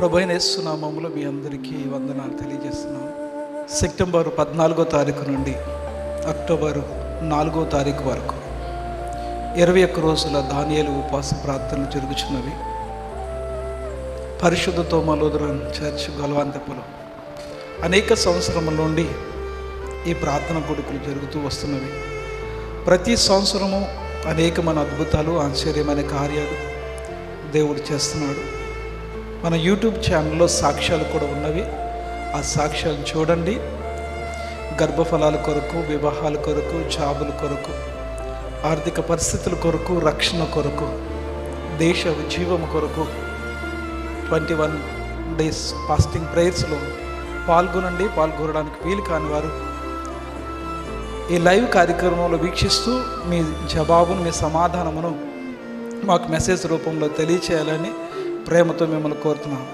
ప్రభువైన యేసు నామములో మీ అందరికీ వందనాలు తెలియజేస్తున్నాం. సెప్టెంబర్ 14వ తారీఖు నుండి అక్టోబర్ 4వ తారీఖు వరకు 21 రోజుల దానియేలు ఉపవాస ప్రార్థనలు జరుగుతున్నవి. పరిశుద్ధ తోమలోదరన్ చర్చ్ గల్వాంతపులో అనేక సంవత్సరముల నుండి ఈ ప్రార్థన కొడుకులు జరుగుతూ వస్తున్నవి. ప్రతి సంవత్సరము అనేకమైన అద్భుతాలు, ఆశ్చర్యమైన కార్యాలు దేవుడు చేస్తున్నాడు. మన యూట్యూబ్ ఛానల్లో సాక్ష్యాలు కూడా ఉన్నవి. ఆ సాక్ష్యాలు చూడండి. గర్భఫలాల కొరకు, వివాహాల కొరకు, జాబుల కొరకు, ఆర్థిక పరిస్థితుల కొరకు, రక్షణ కొరకు, దేశ జీవము కొరకు 21 డేస్ ఫాస్టింగ్ ప్రేయర్స్లో పాల్గొనండి. పాల్గొనడానికి వీలు కాని వారు ఈ లైవ్ కార్యక్రమంలో వీక్షిస్తూ మీ జవాబును, మీ సమాధానమును మాకు మెసేజ్ రూపంలో తెలియచేయాలని ప్రేమతో మిమ్మల్ని కోరుతున్నాం.